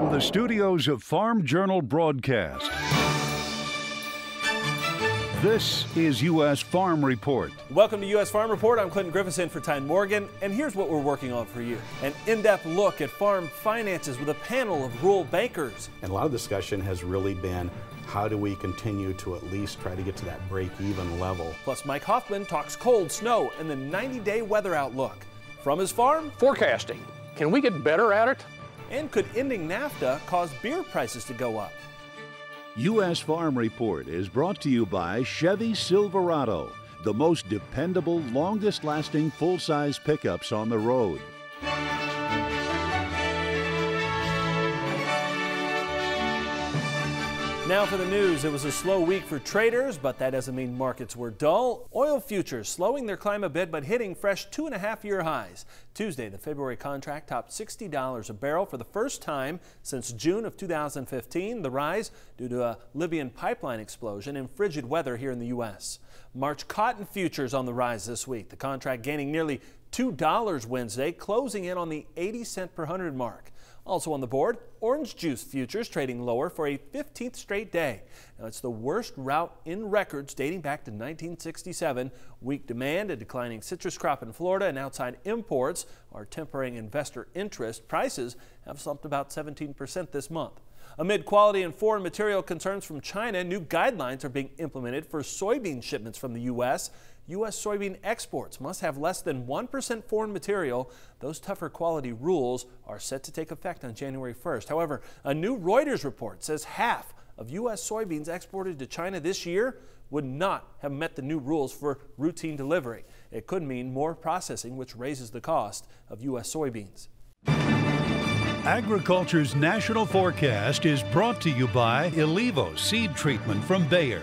From the studios of Farm Journal Broadcast, this is U.S. Farm Report. Welcome to U.S. Farm Report. I'm Clinton Griffiths in for Tyne Morgan, and here's what we're working on for you. An in-depth look at farm finances with a panel of rural bankers. And a lot of discussion has really been, how do we continue to at least try to get to that break-even level? Plus, Mike Hoffman talks cold, snow, and the 90-day weather outlook. From his farm, forecasting. Can we get better at it? And could ending NAFTA cause beer prices to go up? U.S. Farm Report is brought to you by Chevy Silverado, the most dependable, longest-lasting full-size pickups on the road. Now for the news. It was a slow week for traders, but that doesn't mean markets were dull. Oil futures slowing their climb a bit, but hitting fresh 2.5-year highs. Tuesday, the February contract topped $60 a barrel for the first time since June of 2015. The rise due to a Libyan pipeline explosion and frigid weather here in the U.S. March cotton futures on the rise this week. The contract gaining nearly $2 Wednesday, closing in on the 80-cent per hundred mark. Also on the board, orange juice futures trading lower for a 15th straight day. Now, it's the worst rout in records dating back to 1967. Weak demand, a declining citrus crop in Florida, and outside imports are tempering investor interest. Prices have slumped about 17% this month. Amid quality and foreign material concerns from China, new guidelines are being implemented for soybean shipments from the U.S. U.S. soybean exports must have less than 1% foreign material. Those tougher quality rules are set to take effect on January 1st. However, a new Reuters report says half of U.S. soybeans exported to China this year would not have met the new rules for routine delivery. It could mean more processing, which raises the cost of U.S. soybeans. Agriculture's national forecast is brought to you by Elevo seed treatment from Bayer.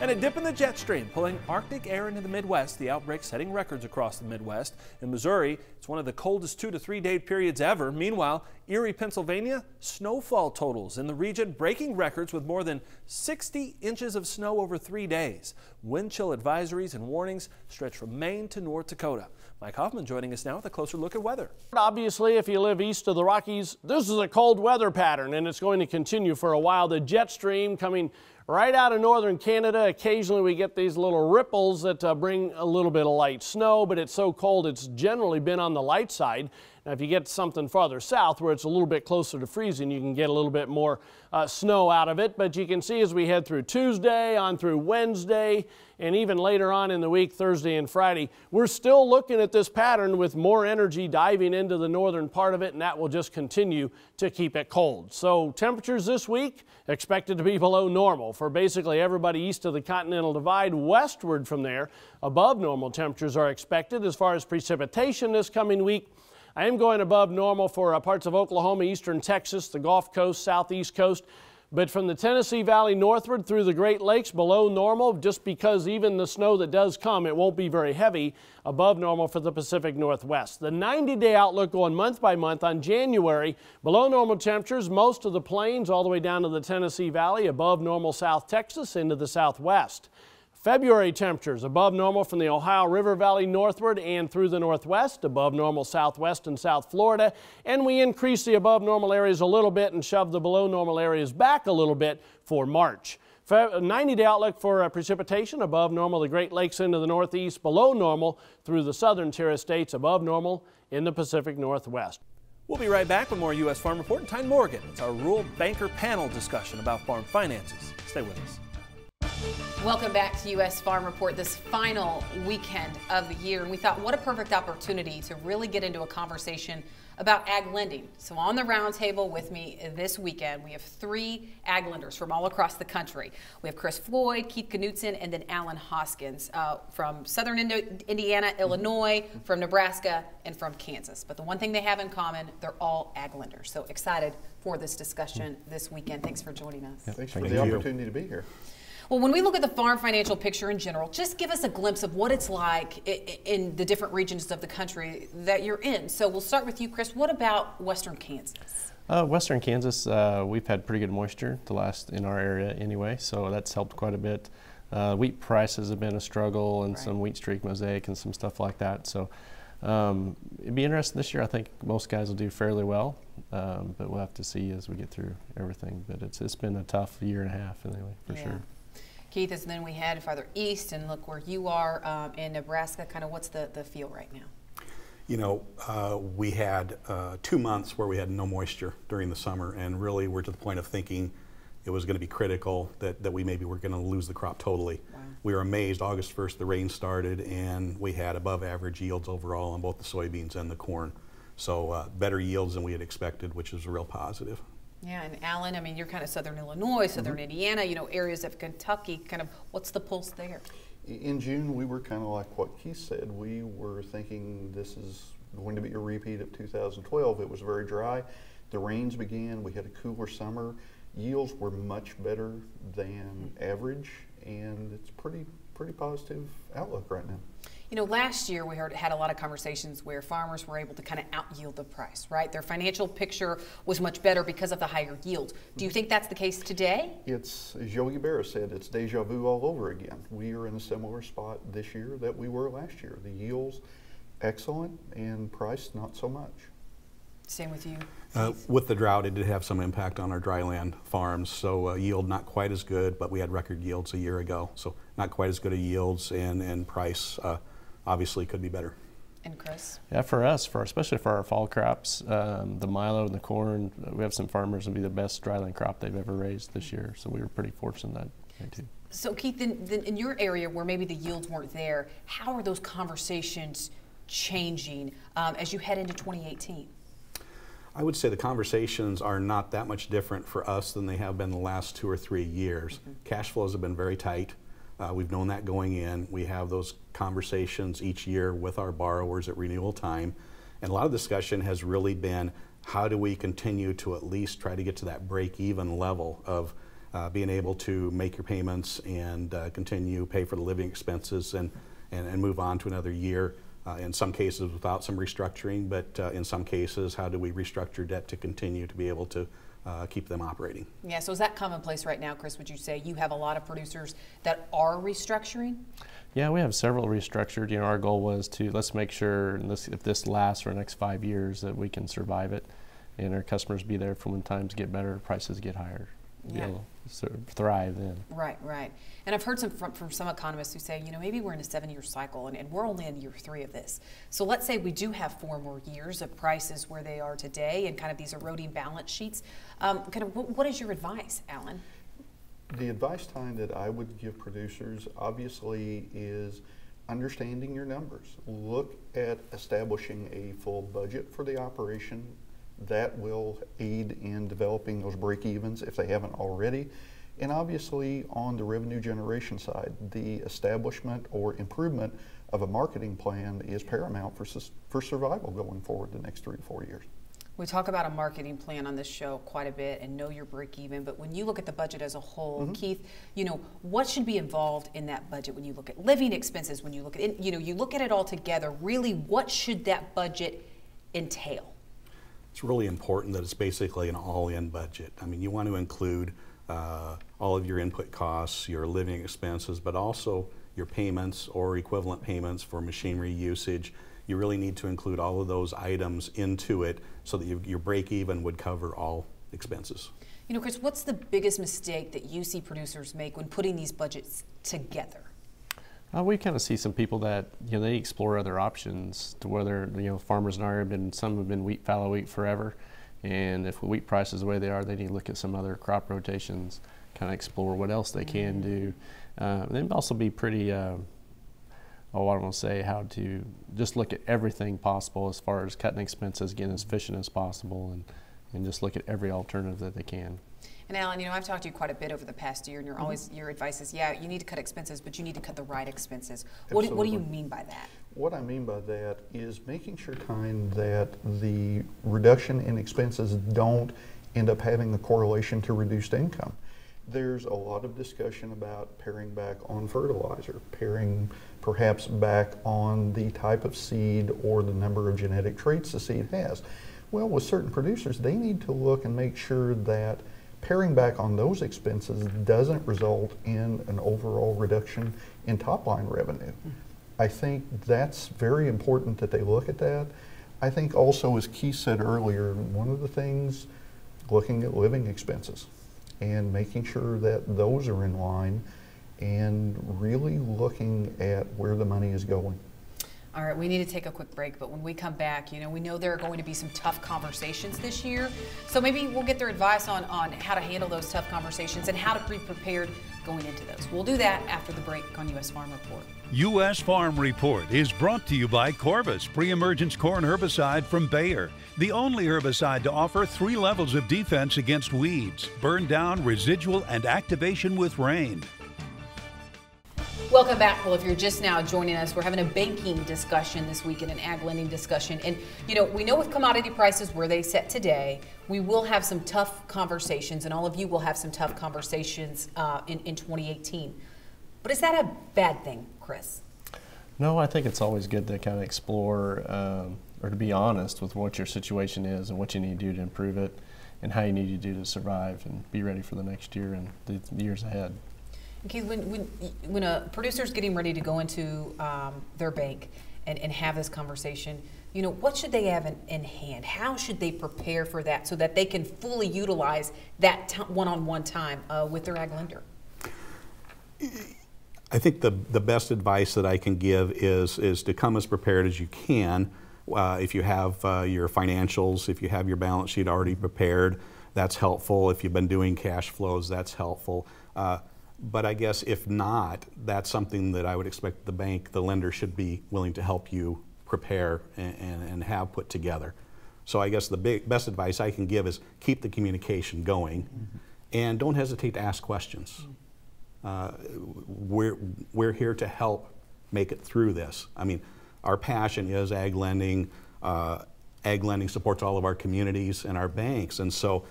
And a dip in the jet stream, pulling Arctic air into the Midwest. The outbreak setting records across the Midwest. In Missouri, it's one of the coldest 2 to 3 day periods ever. Meanwhile, Erie, Pennsylvania, snowfall totals in the region breaking records with more than 60 inches of snow over 3 days. Wind chill advisories and warnings stretch from Maine to North Dakota. Mike Hoffman joining us now with a closer look at weather. Obviously, if you live east of the Rockies, this is a cold weather pattern, and it's going to continue for a while. The jet stream coming right out of northern Canada. Occasionally we get these little ripples that bring a little bit of light snow, but it's so cold it's generally been on the light side. Now, if you get something farther south where it's a little bit closer to freezing, you can get a little bit more snow out of it. But you can see as we head through Tuesday, on through Wednesday, and even later on in the week, Thursday and Friday, we're still looking at this pattern with more energy diving into the northern part of it, and that will just continue to keep it cold. So temperatures this week expected to be below normal for basically everybody east of the Continental Divide. Westward from there, above normal temperatures are expected. As far as precipitation this coming week, I am going above normal for parts of Oklahoma, eastern Texas, the Gulf Coast, southeast coast. But from the Tennessee Valley northward through the Great Lakes, below normal, just because even the snow that does come, it won't be very heavy. Above normal for the Pacific Northwest. The 90-day outlook going month by month on January, below normal temperatures, most of the plains all the way down to the Tennessee Valley, above normal South Texas into the southwest. February temperatures above normal from the Ohio River Valley northward and through the northwest, above normal southwest and South Florida, and we increase the above normal areas a little bit and shove the below normal areas back a little bit for March. 90-day outlook for precipitation above normal the Great Lakes into the northeast, below normal through the southern tier of states, above normal in the Pacific Northwest. We'll be right back with more U.S. Farm Report and Tyne Morgan. It's our rural banker panel discussion about farm finances. Stay with us. Welcome back to U.S. Farm Report, this final weekend of the year. And we thought, what a perfect opportunity to really get into a conversation about ag lending. So on the roundtable with me this weekend, we have 3 ag lenders from all across the country. We have Chris Floyd, Keith Knutson, and then Alan Hoskins from southern Indiana, Illinois, from Nebraska, and from Kansas. But the one thing they have in common, they're all ag lenders. So excited for this discussion this weekend. Thanks for joining us. Yeah, thanks for the opportunity to be here. Well, when we look at the farm financial picture in general, just give us a glimpse of what it's like in the different regions of the country that you're in. So we'll start with you, Chris. What about western Kansas? Western Kansas, we've had pretty good moisture in our area anyway, so that's helped quite a bit. Wheat prices have been a struggle, and some wheat streak mosaic and some stuff like that. So It'd be interesting this year. I think most guys will do fairly well, but we'll have to see as we get through everything. But it's been a tough year and a half anyway, for sure. Keith, and then we head farther east and look where you are in Nebraska. Kind of what's the feel right now? You know, we had 2 months where we had no moisture during the summer, and really we're to the point of thinking it was going to be critical that we maybe were going to lose the crop totally. Wow. We were amazed. August 1st, the rain started, and we had above average yields overall on both the soybeans and the corn. So better yields than we had expected, which is a real positive. Yeah, and Alan, I mean, you're kind of southern Illinois, southern Indiana, you know, areas of Kentucky. Kind of what's the pulse there? In June, we were kind of like what Keith said. We were thinking this is going to be a repeat of 2012. It was very dry. The rains began. We had a cooler summer. Yields were much better than average, and it's pretty positive outlook right now. You know, last year we had a lot of conversations where farmers were able to kind of out-yield the price, right? Their financial picture was much better because of the higher yields. Do you think that's the case today? It's, as Yogi Berra said, it's deja vu all over again. We are in a similar spot this year that we were last year. The yields, excellent, and price, not so much. Same with you. With the drought, it did have some impact on our dryland farms. So yield not quite as good, but we had record yields a year ago. So not quite as good a yields, and price obviously could be better. And Chris? Yeah, for us, especially for our fall crops, the milo and the corn, we have some farmers that'll be the best dryland crop they've ever raised this year. So we were pretty fortunate that way too. So Keith, in your area where maybe the yields weren't there, how are those conversations changing as you head into 2018? I would say the conversations are not that much different for us than they have been the last 2 or 3 years. Cash flows have been very tight. We've known that going in. We have those conversations each year with our borrowers at renewal time. And a lot of discussion has really been how do we continue to at least try to get to that break-even level of being able to make your payments and continue pay for the living expenses and move on to another year. In some cases without some restructuring, but in some cases, how do we restructure debt to continue to be able to keep them operating? Yeah, so is that commonplace right now, Chris? Would you say you have a lot of producers that are restructuring? Yeah, we have several restructured. You know, our goal was to let's make sure if this lasts for the next 5 years that we can survive it, and our customers be there for when times get better, prices get higher. Yeah. You'll sort of thrive then. Right, right. And I've heard from some economists who say, you know, maybe we're in a 7-year cycle and we're only in year 3 of this. So let's say we do have 4 more years of prices where they are today and kind of these eroding balance sheets. What is your advice, Alan? The advice time that I would give producers obviously is understanding your numbers. Look at establishing a full budget for the operation. That will aid in developing those break-evens if they haven't already. And obviously on the revenue generation side, the establishment or improvement of a marketing plan is paramount for survival going forward the next 3 to 4 years. We talk about a marketing plan on this show quite a bit and know your break-even, but when you look at the budget as a whole, Keith, you know, what should be involved in that budget when you look at living expenses, when you look at it, you know, you look at it all together, really what should that budget entail? It's really important that it's basically an all-in budget. I mean, you want to include all of your input costs, your living expenses, but also your payments or equivalent payments for machinery usage. You really need to include all of those items into it so that your break-even would cover all expenses. You know, Chris, what's the biggest mistake that you see producers make when putting these budgets together? We kind of see some people that, you know, they explore other options to whether, you know, farmers in our area some have been wheat, fallow wheat forever. And if wheat prices the way they are, they need to look at some other crop rotations, kind of explore what else they can do. They'd also be pretty, I don't want to say how to just look at everything possible as far as cutting expenses, getting as efficient as possible, and just look at every alternative that they can. And Alan, you know, I've talked to you quite a bit over the past year, and you're always, your advice is, yeah, you need to cut expenses, but you need to cut the right expenses. What do you mean by that? What I mean by that is making sure that the reduction in expenses don't end up having a correlation to reduced income. There's a lot of discussion about paring back on fertilizer, paring perhaps back on the type of seed or the number of genetic traits the seed has. Well, with certain producers, they need to look and make sure that paring back on those expenses doesn't result in an overall reduction in top line revenue. I think that's very important that they look at that. I think also, as Keith said earlier, one of the things, looking at living expenses and making sure that those are in line and really looking at where the money is going. All right, we need to take a quick break, but when we come back, we know there are going to be some tough conversations this year. So maybe we'll get their advice on how to handle those tough conversations and how to be prepared going into those. We'll do that after the break on U.S. Farm Report. U.S. Farm Report is brought to you by Corvus Pre-Emergence Corn Herbicide from Bayer, the only herbicide to offer 3 levels of defense against weeds, burn down, residual, and activation with rain. Welcome back. Well, if you're just now joining us, we're having a banking discussion this week and an ag lending discussion. And, we know with commodity prices where they sit today, we will have some tough conversations, and all of you will have some tough conversations in 2018. But is that a bad thing, Chris? No, I think it's always good to kind of explore or to be honest with what your situation is and what you need to do to improve it and how you need to do to survive and be ready for the next year and the years ahead. Keith, when a producer's getting ready to go into their bank and have this conversation, what should they have in hand? How should they prepare for that so that they can fully utilize that one-on-one time with their ag lender? I think the best advice that I can give is to come as prepared as you can. If you have your financials, if you have your balance sheet already prepared, that's helpful. If you've been doing cash flows, that's helpful. But I guess if not, that's something that I would expect the lender should be willing to help you prepare and have put together. So I guess the best advice I can give is keep the communication going, and don't hesitate to ask questions. We're here to help make it through this. I mean, our passion is ag lending. Ag lending supports all of our communities and our banks, and so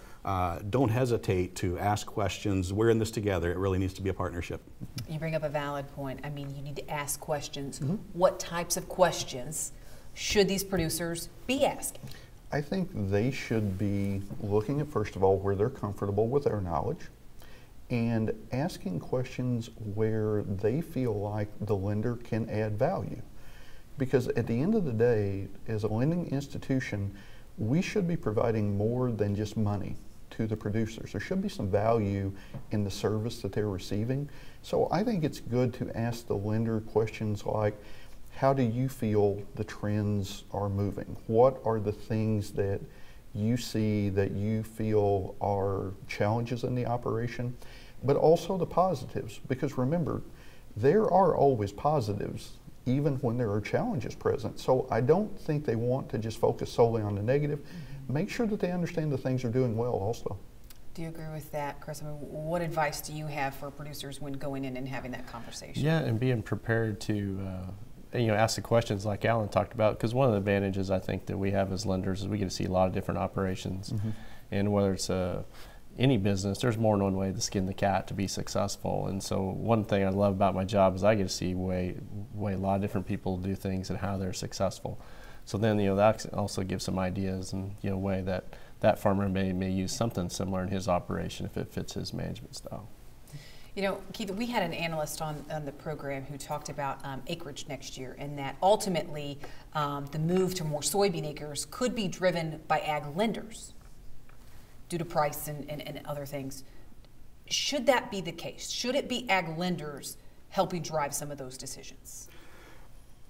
don't hesitate to ask questions. We're in this together. It really needs to be a partnership. You bring up a valid point. I mean, you need to ask questions. What types of questions should these producers be asking? I think they should be looking at, first of all, where they're comfortable with their knowledge and asking questions where they feel like the lender can add value. Because at the end of the day, as a lending institution, we should be providing more than just money to the producers. There should be some value in the service that they're receiving. So I think it's good to ask the lender questions like, how do you feel the trends are moving? What are the things that you see that you feel are challenges in the operation? But also the positives, because remember, there are always positives even when there are challenges present. So I don't think they want to just focus solely on the negative. Make sure that they understand the things are doing well also. Do you agree with that, Chris? I mean, what advice do you have for producers when going in and having that conversation? Yeah, and being prepared to ask the questions like Alan talked about, because one of the advantages I think that we have as lenders is we get to see a lot of different operations. And whether it's any business, there's more than one way to skin the cat to be successful. And so one thing I love about my job is I get to see way a lot of different people do things and how they're successful. So then, that also gives some ideas and, way that farmer may use something similar in his operation if it fits his management style. Keith, we had an analyst on the program who talked about acreage next year, and that ultimately the move to more soybean acres could be driven by ag lenders due to price and other things. Should that be the case? Should it be ag lenders helping drive some of those decisions?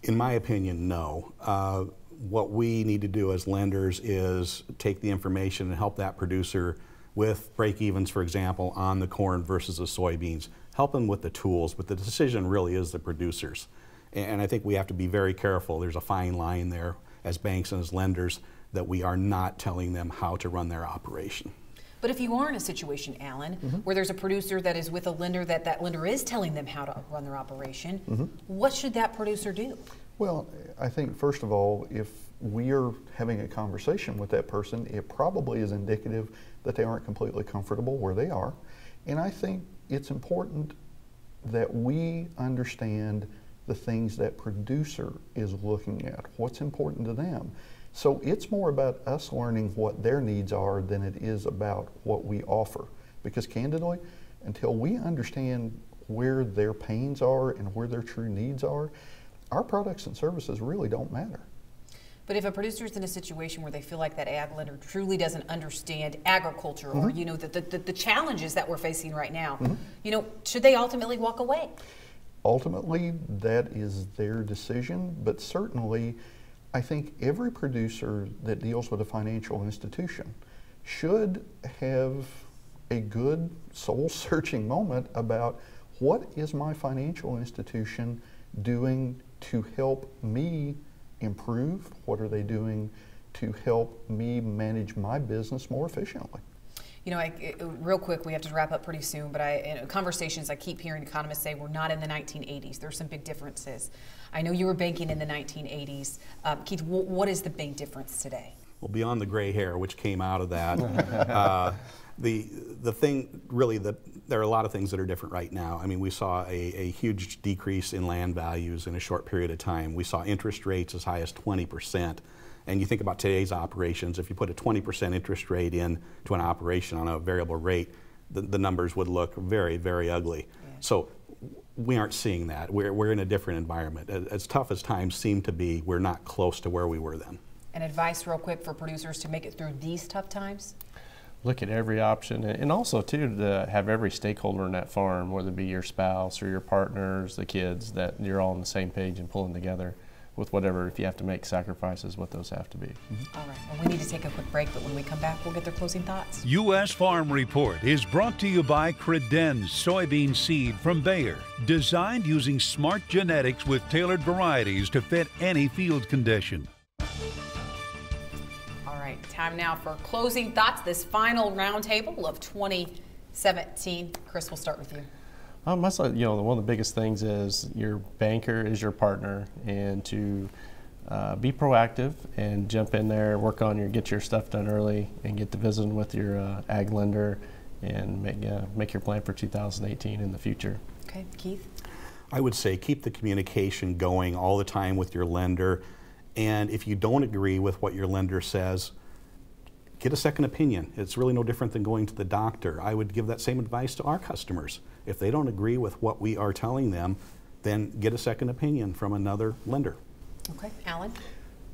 In my opinion, no. What we need to do as lenders is take the information and help that producer with break-evens, for example, on the corn versus the soybeans. Help them with the tools, but the decision really is the producers. And I think we have to be very careful. There's a fine line there as banks and as lenders that we are not telling them how to run their operation. But if you are in a situation, Alan, where there's a producer that is with a lender that lender is telling them how to run their operation, what should that producer do? Well, I think first of all, if we are having a conversation with that person, it probably is indicative that they aren't completely comfortable where they are. And I think it's important that we understand the things that producer is looking at, what's important to them. So it's more about us learning what their needs are than it is about what we offer. Because candidly, until we understand where their pains are and where their true needs are, our products and services really don't matter. But if a producer is in a situation where they feel like that ag lender truly doesn't understand agriculture, or you know the challenges that we're facing right now, you know, should they ultimately walk away? Ultimately, that is their decision, but certainly I think every producer that deals with a financial institution should have a good soul-searching moment about what is my financial institution doing to help me improve? What are they doing to help me manage my business more efficiently? You know, real quick, we have to wrap up pretty soon, but in conversations I keep hearing economists say we're not in the 1980s. There's some big differences. I know you were banking in the 1980s. Keith, what is the big difference today? Well, beyond the gray hair, which came out of that, the thing really, there are a lot of things that are different right now. I mean, we saw a huge decrease in land values in a short period of time. We saw interest rates as high as 20%. And you think about today's operations, if you put a 20% interest rate in to an operation on a variable rate, the numbers would look very, very ugly. Yeah. So we aren't seeing that. We're in a different environment. As tough as times seem to be, we're not close to where we were then. And advice real quick for producers to make it through these tough times? Look at every option, and also too to have every stakeholder in that farm, whether it be your spouse or your partners, the kids, that you're all on the same page and pulling together with whatever, if you have to make sacrifices, what those have to be. All right, well, we need to take a quick break, but when we come back, we'll get their closing thoughts. U.S. Farm Report is brought to you by Credenz soybean seed from Bayer, designed using smart genetics with tailored varieties to fit any field condition. All right, time now for closing thoughts, this final roundtable of 2017. Chris, we'll start with you. One of the biggest things is your banker is your partner, and to be proactive and jump in there, get your stuff done early, and get to visiting with your ag lender, and make your plan for 2018 in the future. Okay, Keith? I would say keep the communication going all the time with your lender, and if you don't agree with what your lender says, get a second opinion. It's really no different than going to the doctor. I would give that same advice to our customers. If they don't agree with what we are telling them, then get a second opinion from another lender. Okay, Alan?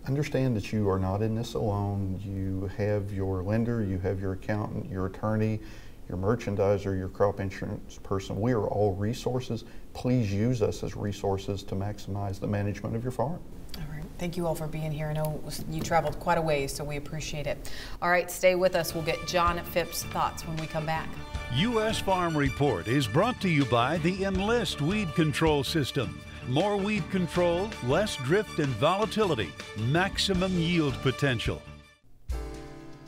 Understand that you are not in this alone. You have your lender, you have your accountant, your attorney, your merchandiser, your crop insurance person. We are all resources. Please use us as resources to maximize the management of your farm. All right. Thank you all for being here. I know you traveled quite a ways, so we appreciate it. All right, stay with us. We'll get John Phipps' thoughts when we come back. U.S. Farm Report is brought to you by the Enlist Weed Control System. More weed control, less drift and volatility, maximum yield potential.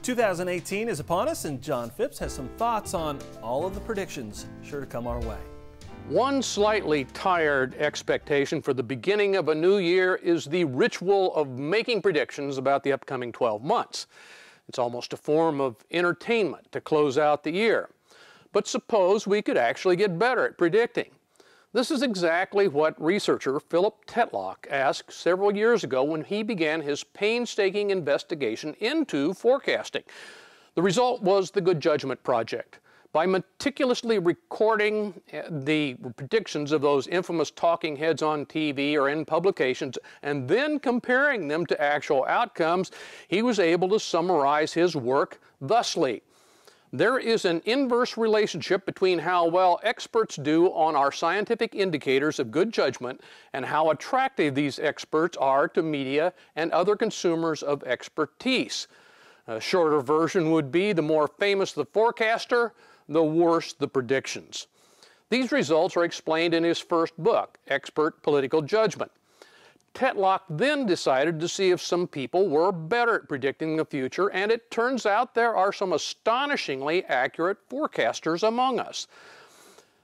2018 is upon us, and John Phipps has some thoughts on all of the predictions sure to come our way. One slightly tired expectation for the beginning of a new year is the ritual of making predictions about the upcoming 12 months. It's almost a form of entertainment to close out the year. But suppose we could actually get better at predicting. This is exactly what researcher Philip Tetlock asked several years ago when he began his painstaking investigation into forecasting. The result was the Good Judgment Project. By meticulously recording the predictions of those infamous talking heads on TV or in publications and then comparing them to actual outcomes, he was able to summarize his work thusly. There is an inverse relationship between how well experts do on our scientific indicators of good judgment and how attractive these experts are to media and other consumers of expertise. A shorter version would be the more famous the forecaster, the worse the predictions. These results are explained in his first book, Expert Political Judgment. Tetlock then decided to see if some people were better at predicting the future, and it turns out there are some astonishingly accurate forecasters among us.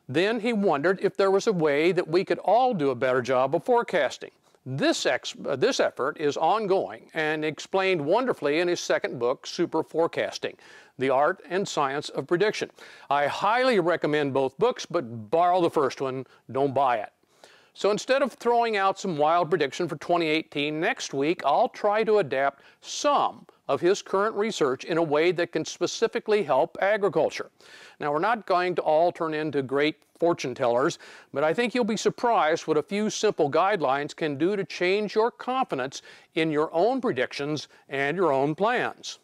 Then he wondered if there was a way that we could all do a better job of forecasting. This effort is ongoing and explained wonderfully in his second book, Super Forecasting, The Art and Science of Prediction. I highly recommend both books, but borrow the first one, don't buy it. So instead of throwing out some wild prediction for 2018 next week, I'll try to adapt some of his current research in a way that can specifically help agriculture. Now, we're not going to all turn into great fortune tellers, but I think you'll be surprised what a few simple guidelines can do to change your confidence in your own predictions and your own plans.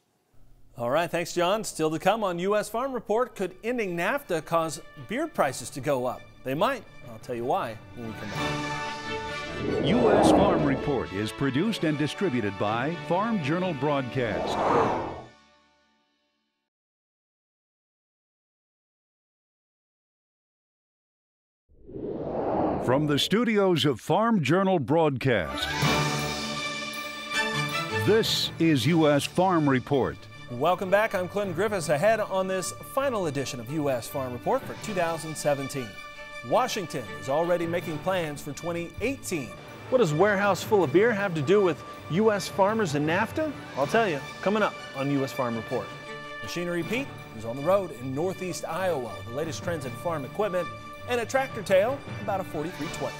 All right, thanks, John. Still to come on U.S. Farm Report, could ending NAFTA cause beer prices to go up? They might. I'll tell you why when we come back. U.S. Farm Report is produced and distributed by Farm Journal Broadcast. From the studios of Farm Journal Broadcast, this is U.S. Farm Report. Welcome back. I'm Clinton Griffiths. Ahead on this final edition of U.S. Farm Report for 2017. Washington is already making plans for 2018. What does warehouse full of beer have to do with U.S. farmers and NAFTA? I'll tell you, coming up on U.S. Farm Report. Machinery Pete is on the road in northeast Iowa. The latest trends in farm equipment and a tractor tale about a 4320.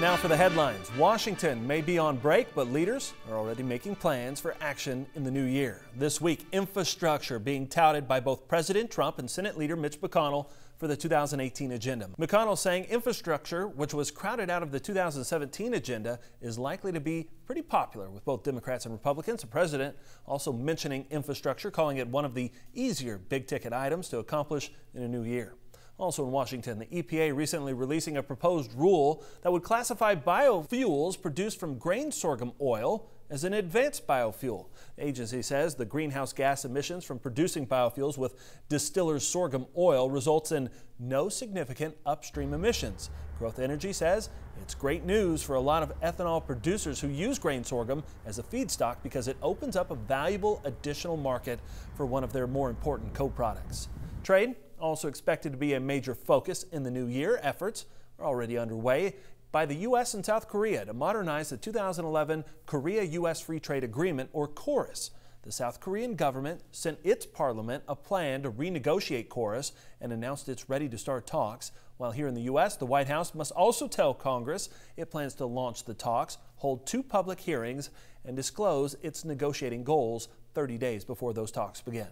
Now for the headlines. Washington may be on break, but leaders are already making plans for action in the new year. This week, infrastructure being touted by both President Trump and Senate Leader Mitch McConnell for the 2018 agenda. McConnell saying infrastructure, which was crowded out of the 2017 agenda, is likely to be pretty popular with both Democrats and Republicans. The president also mentioning infrastructure, calling it one of the easier big-ticket items to accomplish in a new year. Also in Washington, the EPA recently releasing a proposed rule that would classify biofuels produced from grain sorghum oil as an advanced biofuel. The agency says the greenhouse gas emissions from producing biofuels with distillers' sorghum oil results in no significant upstream emissions. Growth Energy says it's great news for a lot of ethanol producers who use grain sorghum as a feedstock because it opens up a valuable additional market for one of their more important co-products. Trade also expected to be a major focus in the new year. Efforts are already underway by the U.S. and South Korea to modernize the 2011 Korea-U.S. Free Trade Agreement, or KORUS. The South Korean government sent its parliament a plan to renegotiate KORUS and announced it's ready to start talks. While here in the U.S., the White House must also tell Congress it plans to launch the talks, hold 2 public hearings, and disclose its negotiating goals 30 days before those talks begin.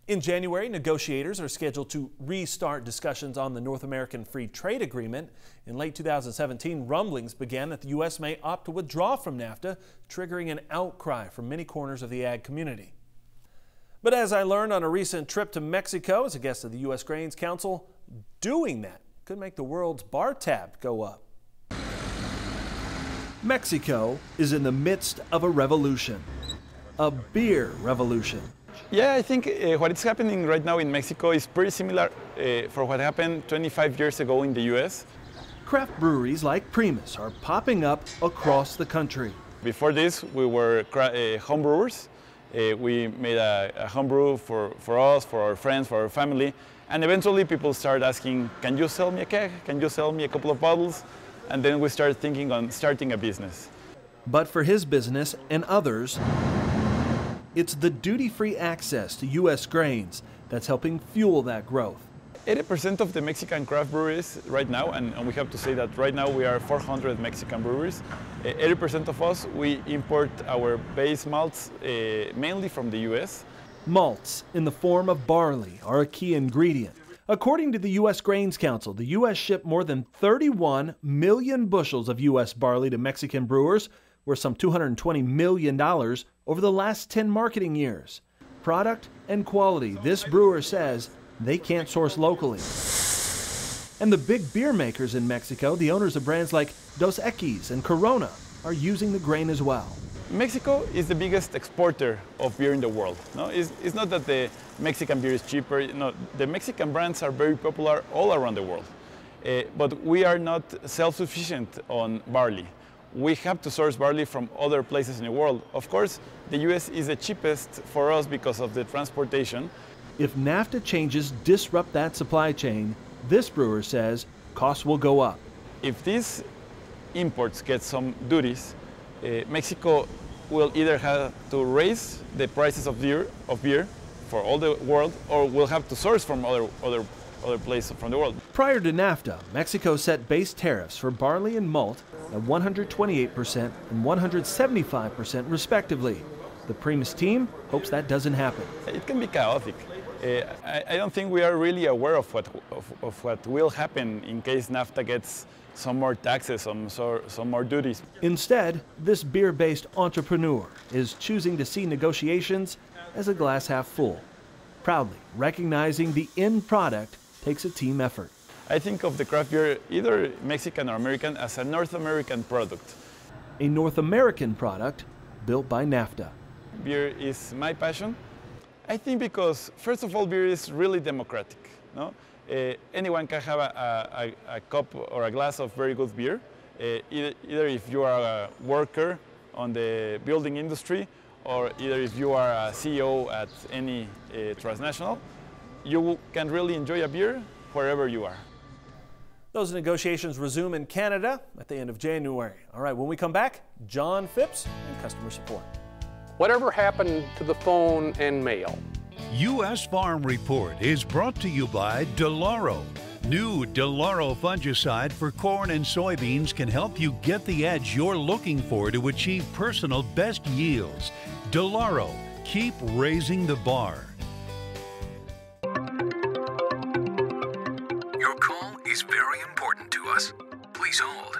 In January, negotiators are scheduled to restart discussions on the North American Free Trade Agreement. In late 2017, rumblings began that the U.S. may opt to withdraw from NAFTA, triggering an outcry from many corners of the ag community. But as I learned on a recent trip to Mexico as a guest of the U.S. Grains Council, doing that could make the world's bar tab go up. Mexico is in the midst of a revolution, a beer revolution. Yeah, I think what is happening right now in Mexico is pretty similar for what happened 25 years ago in the U.S. Craft breweries like Primus are popping up across the country. Before this, we were home brewers. We made a home brew for us, for our friends, for our family. And eventually people started asking, can you sell me a keg? Can you sell me a couple of bottles? And then we started thinking on starting a business. But for his business and others, it's the duty-free access to U.S. grains that's helping fuel that growth. 80% of the Mexican craft breweries right now, and we have to say that right now we are 400 Mexican breweries, 80% of us, we import our base malts mainly from the U.S. Malts in the form of barley are a key ingredient. According to the U.S. Grains Council, the U.S. shipped more than 31 million bushels of U.S. barley to Mexican brewers, worth some $220 million over the last 10 marketing years. Product and quality, this brewer says they can't source locally. And the big beer makers in Mexico, the owners of brands like Dos Equis and Corona, are using the grain as well. Mexico is the biggest exporter of beer in the world. No, it's not that the Mexican beer is cheaper. No, the Mexican brands are very popular all around the world. But we are not self-sufficient on barley. We have to source barley from other places in the world. Of course, the U.S. is the cheapest for us because of the transportation. If NAFTA changes disrupt that supply chain, this brewer says costs will go up. If these imports get some duties, Mexico will either have to raise the prices of beer for all the world, or will have to source from other places from the world. Prior to NAFTA, Mexico set base tariffs for barley and malt at 128% and 175% respectively. The Primus team hopes that doesn't happen. It can be chaotic. I don't think we are really aware of what will happen in case NAFTA gets some more taxes, some more duties. Instead, this beer-based entrepreneur is choosing to see negotiations as a glass half full, proudly recognizing the end product takes a team effort. I think of the craft beer, either Mexican or American, as a North American product. A North American product built by NAFTA. Beer is my passion. I think because, first of all, beer is really democratic. No? Anyone can have a cup or a glass of very good beer, either if you are a worker on the building industry or either if you are a CEO at any transnational, you can really enjoy a beer wherever you are. Those negotiations resume in Canada at the end of January. All right, when we come back, John Phipps and customer support. Whatever happened to the phone and mail? U.S. Farm Report is brought to you by Delaro. New Delaro fungicide for corn and soybeans can help you get the edge you're looking for to achieve personal best yields. Delaro, keep raising the bar. Your call is very important to us. Please hold.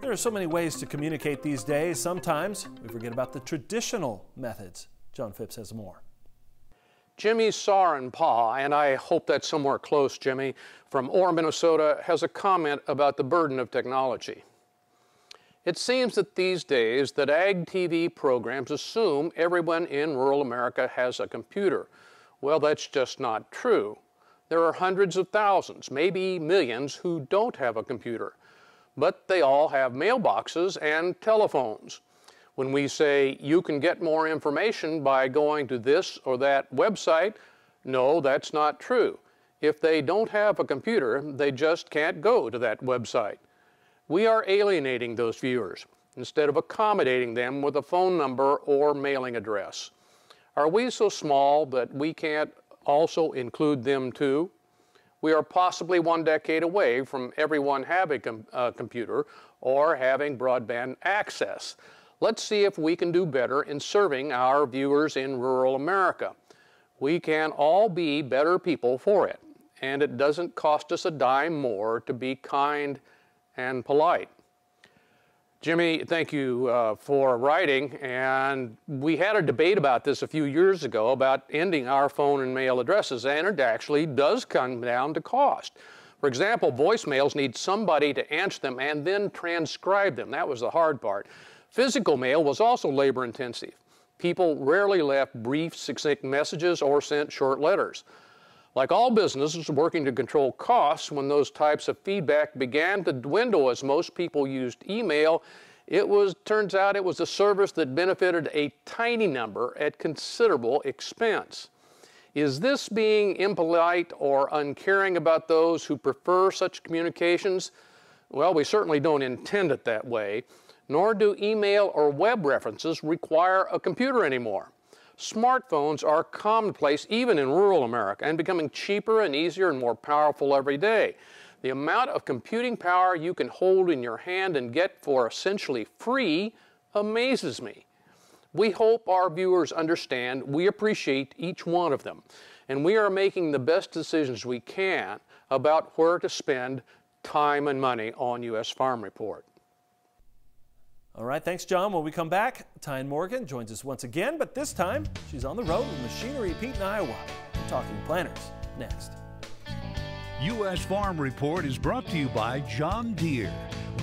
There are so many ways to communicate these days. Sometimes we forget about the traditional methods. John Phipps has more. Jimmy Sarenpa, and I hope that's somewhere close, Jimmy, from Orr, Minnesota, has a comment about the burden of technology. It seems that these days that Ag TV programs assume everyone in rural America has a computer. Well, that's just not true. There are hundreds of thousands, maybe millions, who don't have a computer. But they all have mailboxes and telephones. When we say you can get more information by going to this or that website, no, that's not true. If they don't have a computer, they just can't go to that website. We are alienating those viewers instead of accommodating them with a phone number or mailing address. Are we so small that we can't also include them too? We are possibly 1 decade away from everyone having a computer or having broadband access. Let's see if we can do better in serving our viewers in rural America. We can all be better people for it, and it doesn't cost us a dime more to be kind and polite. Jimmy, thank you for writing, and we had a debate about this a few years ago about ending our phone and mail addresses, and it actually does come down to cost. For example, voicemails need somebody to answer them and then transcribe them. That was the hard part. Physical mail was also labor intensive. People rarely left brief, succinct messages or sent short letters. Like all businesses working to control costs, when those types of feedback began to dwindle as most people used email, turns out it was a service that benefited a tiny number at considerable expense. Is this being impolite or uncaring about those who prefer such communications? Well, we certainly don't intend it that way. Nor do email or web references require a computer anymore. Smartphones are commonplace even in rural America and becoming cheaper and easier and more powerful every day. The amount of computing power you can hold in your hand and get for essentially free amazes me. We hope our viewers understand we appreciate each one of them, and we are making the best decisions we can about where to spend time and money on U.S. Farm Report. All right, thanks, John. When we come back, Tyne Morgan joins us once again, but this time she's on the road with Machinery Pete in Iowa. We're talking planters next. U.S. Farm Report is brought to you by John Deere.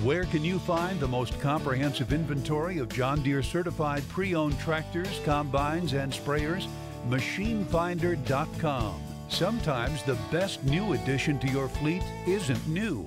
Where can you find the most comprehensive inventory of John Deere certified pre-owned tractors, combines, and sprayers? MachineFinder.com. Sometimes the best new addition to your fleet isn't new.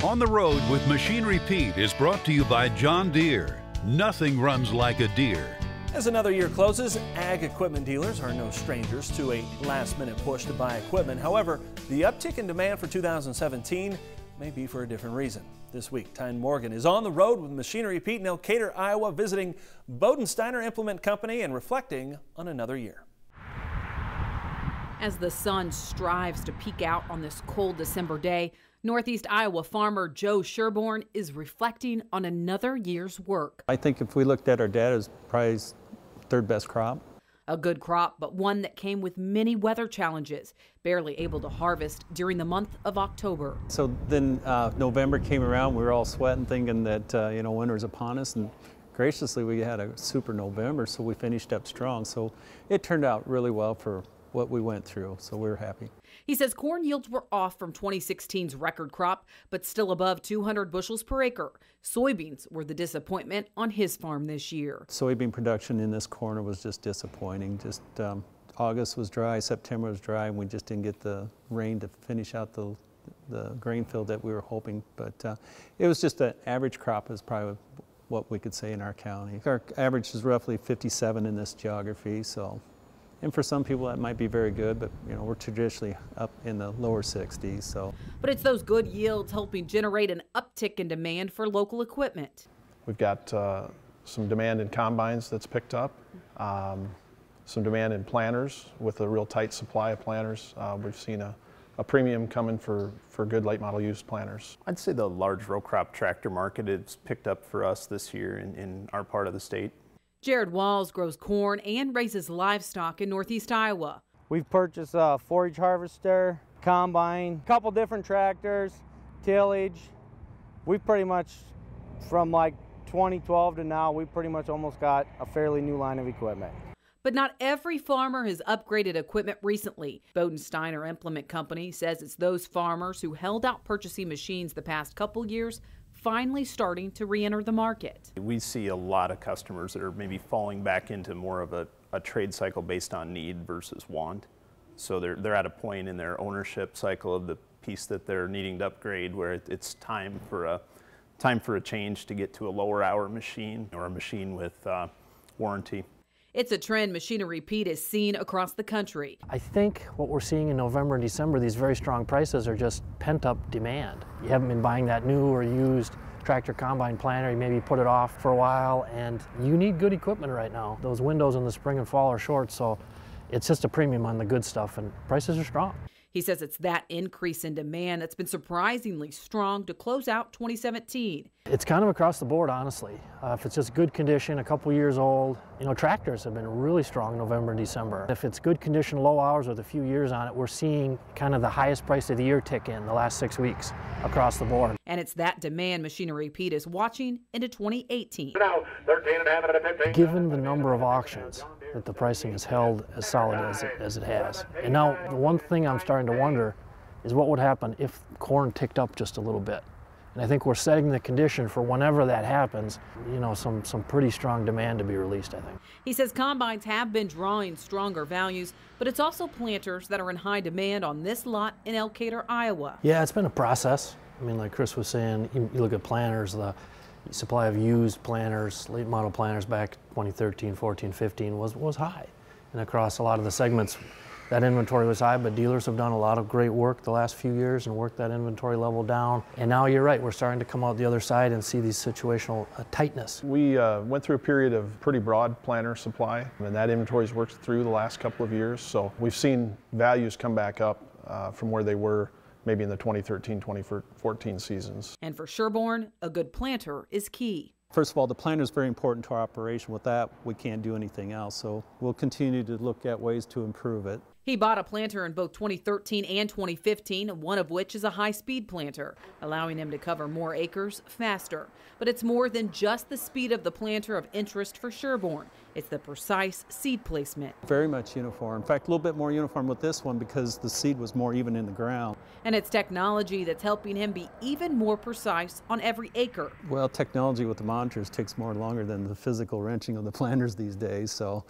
On the Road with Machinery Pete is brought to you by John Deere. Nothing runs like a Deere. As another year closes, ag equipment dealers are no strangers to a last-minute push to buy equipment. However, the uptick in demand for 2017 may be for a different reason. This week, Tyne Morgan is on the road with Machinery Pete in Elkader, Iowa, visiting Bodensteiner Implement Company and reflecting on another year. As the sun strives to peek out on this cold December day, Northeast Iowa farmer Joe Sherborne is reflecting on another year's work. I think if we looked at our data, it's probably his third best crop. A good crop, but one that came with many weather challenges, barely able to harvest during the month of October. So then November came around, we were all sweating, thinking that winter's upon us, and graciously we had a super November, so we finished up strong. So it turned out really well for what we went through, so we were happy. He says corn yields were off from 2016's record crop, but still above 200 bushels per acre. Soybeans were the disappointment on his farm this year. Soybean production in this corner was just disappointing. August was dry, September was dry, and we just didn't get the rain to finish out the grain field that we were hoping. But it was just an average crop is probably what we could say in our county. Our average is roughly 57 in this geography, so. And for some people that might be very good, but we're traditionally up in the lower 60s. So. But it's those good yields helping generate an uptick in demand for local equipment. We've got some demand in combines that's picked up, some demand in planters with a real tight supply of planters. We've seen a premium coming for good late model used planters. I'd say the large row crop tractor market has picked up for us this year in our part of the state. Jared Walls grows corn and raises livestock in Northeast Iowa. We've purchased a forage harvester, combine, a couple different tractors, tillage. We've pretty much, from like 2012 to now, we've pretty much almost got a fairly new line of equipment. But not every farmer has upgraded equipment recently. Bodensteiner Implement Company says it's those farmers who held out purchasing machines the past couple years finally starting to re-enter the market. We see a lot of customers that are maybe falling back into more of a trade cycle based on need versus want. So they're at a point in their ownership cycle of the piece that they're needing to upgrade where it's time for a change to get to a lower hour machine or a machine with warranty. It's a trend Machinery Pete has seen across the country. I think what we're seeing in November and December, these very strong prices are just pent-up demand. You haven't been buying that new or used tractor combine planter, you maybe put it off for a while, and you need good equipment right now. Those windows in the spring and fall are short, so it's just a premium on the good stuff, and prices are strong. He says it's that increase in demand that's been surprisingly strong to close out 2017. It's kind of across the board, honestly. If it's just good condition, a couple years old, tractors have been really strong November and December. If it's good condition, low hours with a few years on it, we're seeing kind of the highest price of the year tick in the last 6 weeks across the board. And it's that demand Machinery Pete is watching into 2018. Given the number of auctions, that the pricing is held as solid as it has. And now the one thing I'm starting to wonder is what would happen if corn ticked up just a little bit. And I think we're setting the condition for whenever that happens, some pretty strong demand to be released, I think. He says combines have been drawing stronger values, but it's also planters that are in high demand on this lot in Elkader, Iowa. Yeah, it's been a process. I mean, like Chris was saying, you look at planters, the supply of used planters, late model planters back 2013, 14, 15 was high. And across a lot of the segments, that inventory was high, but dealers have done a lot of great work the last few years and worked that inventory level down. And now you're right, we're starting to come out the other side and see these situational tightness. We went through a period of pretty broad planter supply, and that inventory's worked through the last couple of years. So we've seen values come back up from where they were maybe in the 2013, 2014 seasons. And for Sherborne, a good planter is key. First of all, the planter is very important to our operation. With that, we can't do anything else. So we'll continue to look at ways to improve it. He bought a planter in both 2013 and 2015, one of which is a high-speed planter, allowing him to cover more acres faster. But it's more than just the speed of the planter of interest for Sherborne. It's the precise seed placement. Very much uniform. In fact, a little bit more uniform with this one because the seed was more even in the ground. And it's technology that's helping him be even more precise on every acre. Well, technology with the monitors takes more longer than the physical wrenching of the planters these days. So.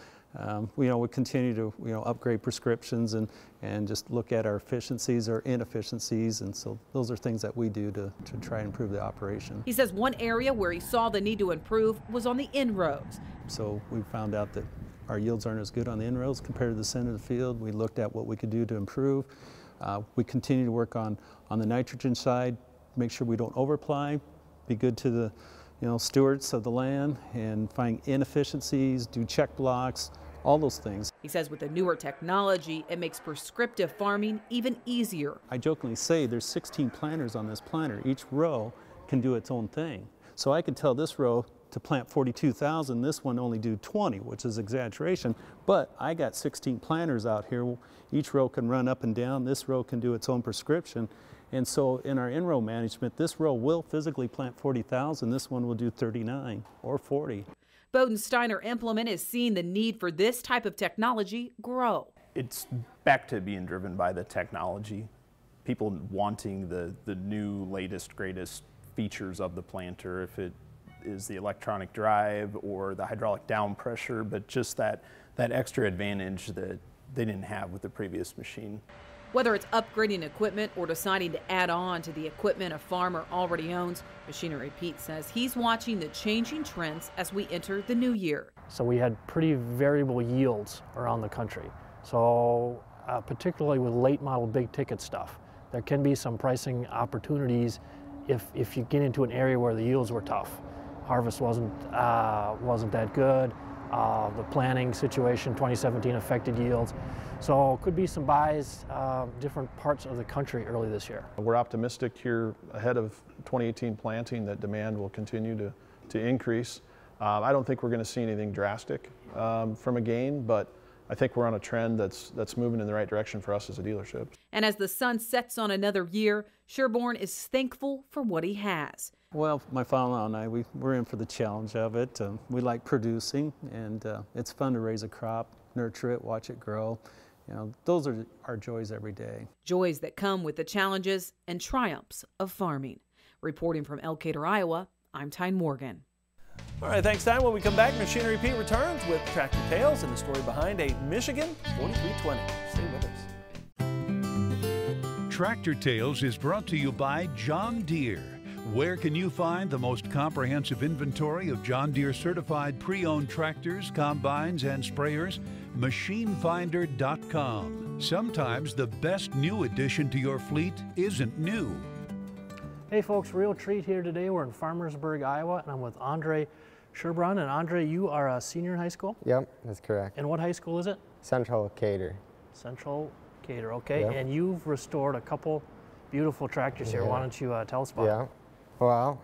We continue to upgrade prescriptions and just look at our efficiencies or inefficiencies, and so those are things that we do to try and improve the operation. He says one area where he saw the need to improve was on the inrows. So we found out that our yields aren't as good on the inrows compared to the center of the field. We looked at what we could do to improve. We continue to work on the nitrogen side, make sure we don't overapply, be good to the stewards of the land and find inefficiencies, do check blocks, all those things. He says with the newer technology, it makes prescriptive farming even easier. I jokingly say there's 16 planters on this planter. Each row can do its own thing. So I could tell this row to plant 42,000, this one only do 20, which is exaggeration, but I got 16 planters out here. Each row can run up and down. This row can do its own prescription. And so in our in-row management, this row will physically plant 40,000. This one will do 39 or 40. Bodensteiner Implement is seeing the need for this type of technology grow. It's back to being driven by the technology. People wanting the new, latest, greatest features of the planter, if it is the electronic drive or the hydraulic down pressure, but just that extra advantage that they didn't have with the previous machine. Whether it's upgrading equipment or deciding to add on to the equipment a farmer already owns, Machinery Pete says he's watching the changing trends as we enter the new year. So we had pretty variable yields around the country. So particularly with late model big ticket stuff, there can be some pricing opportunities if you get into an area where the yields were tough. Harvest wasn't that good. The planting situation 2017 affected yields. So could be some buys different parts of the country early this year. We're optimistic here ahead of 2018 planting that demand will continue to increase. I don't think we're going to see anything drastic from a gain, but I think we're on a trend that's moving in the right direction for us as a dealership. And as the sun sets on another year, Sherborne is thankful for what he has. Well, my father-in-law and I, we're in for the challenge of it. We like producing, and it's fun to raise a crop, nurture it, watch it grow. You know, those are our joys every day. Joys that come with the challenges and triumphs of farming. Reporting from Elkader, Iowa, I'm Tyne Morgan. All right, thanks, Tyne. When we come back, Machinery Pete returns with Tractor Tales and the story behind a Michigan 4320. Stay with us. Tractor Tales is brought to you by John Deere. Where can you find the most comprehensive inventory of John Deere certified pre-owned tractors, combines, and sprayers? MachineFinder.com. Sometimes the best new addition to your fleet isn't new. Hey folks, real treat here today. We're in Farmersburg, Iowa, and I'm with Andre Sherborne. And Andre, you are a senior in high school? Yep, that's correct. And what high school is it? Central Cater. Central Cater, okay. Yep. And you've restored a couple beautiful tractors here. Why don't you tell us about it? Well,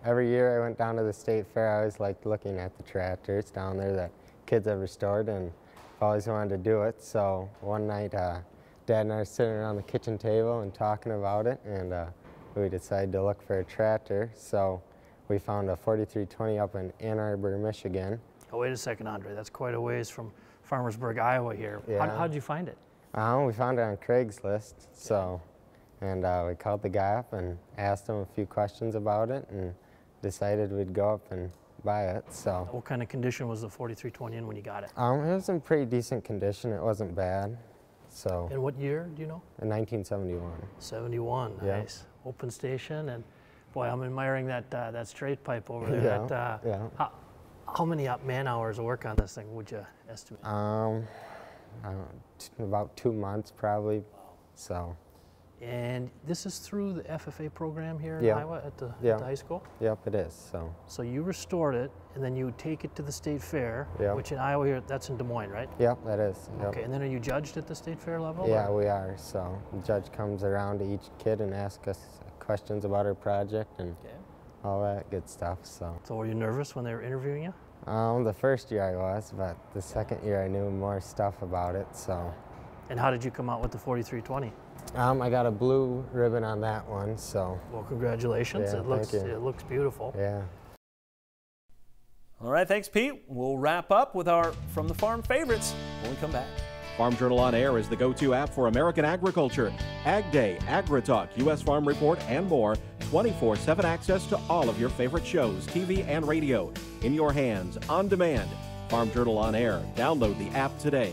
every year I went down to the state fair. I always liked looking at the tractors down there that kids have restored, and I've always wanted to do it. So one night, Dad and I were sitting around the kitchen table and talking about it, and we decided to look for a tractor. So we found a 4320 up in Ann Arbor, Michigan. Oh, wait a second, Andre. That's quite a ways from Farmersburg, Iowa here. Yeah. How'd you find it? We found it on Craigslist. So. And we called the guy up and asked him a few questions about it and decided we'd go up and buy it. So. What kind of condition was the 4320 in when you got it? It was in pretty decent condition. It wasn't bad. So. And what year, do you know? In 1971. 71, yeah. Nice. Open station, and boy, I'm admiring that straight pipe over there. Yeah. How many man hours of work on this thing would you estimate? About 2 months probably. So. And this is through the FFA program here in Iowa at the high school? Yep, it is. So you restored it, and then you take it to the state fair, yep. which in Iowa here, that's in Des Moines, right? Yep, that is. Yep. Okay, and then are you judged at the state fair level? Yeah, we are. So the judge comes around to each kid and asks us questions about our project and all that good stuff. So were you nervous when they were interviewing you? The first year I was, but the second year I knew more stuff about it. So. And how did you come out with the 4320? I got a blue ribbon on that one, so. Well, congratulations. Yeah, it looks beautiful. Yeah. All right, thanks, Pete. We'll wrap up with our From the Farm favorites when we come back. Farm Journal On Air is the go-to app for American agriculture. Ag Day, AgriTalk, U.S. Farm Report, and more. 24/7 access to all of your favorite shows, TV and radio. In your hands, on demand. Farm Journal On Air. Download the app today.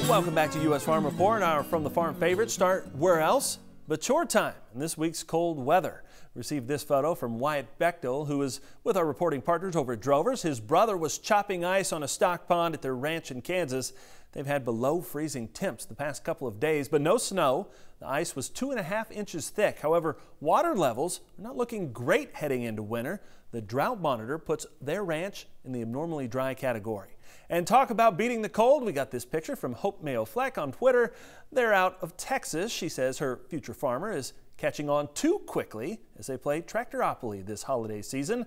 Welcome back to U.S. Farm Report. Our From the Farm favorites start where else but chore time in this week's cold weather. Received this photo from Wyatt Bechtel, who is with our reporting partners over at Drovers. His brother was chopping ice on a stock pond at their ranch in Kansas. They've had below freezing temps the past couple of days, but no snow. The ice was 2.5 inches thick. However, water levels are not looking great heading into winter. The drought monitor puts their ranch in the abnormally dry category. And talk about beating the cold, we got this picture from Hope Mayo Fleck on Twitter. They're out of Texas. She says her future farmer is catching on too quickly as they play Tractoropoly this holiday season.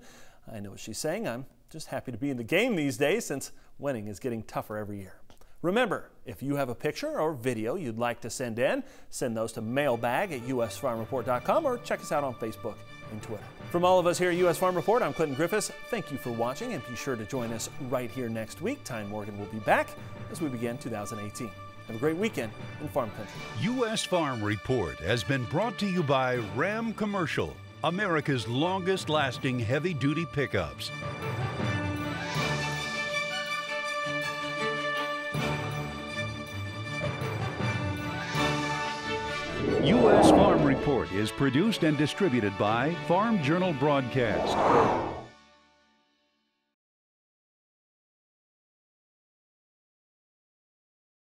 I know what she's saying. I'm just happy to be in the game these days since winning is getting tougher every year. Remember, if you have a picture or video you'd like to send in, send those to mailbag@usfarmreport.com or check us out on Facebook and Twitter. From all of us here at U.S. Farm Report, I'm Clinton Griffiths. Thank you for watching, and be sure to join us right here next week. Ty Morgan will be back as we begin 2018. Have a great weekend in farm country. U.S. Farm Report has been brought to you by Ram Commercial, America's longest-lasting heavy-duty pickups. U.S. Farm Report is produced and distributed by Farm Journal Broadcast.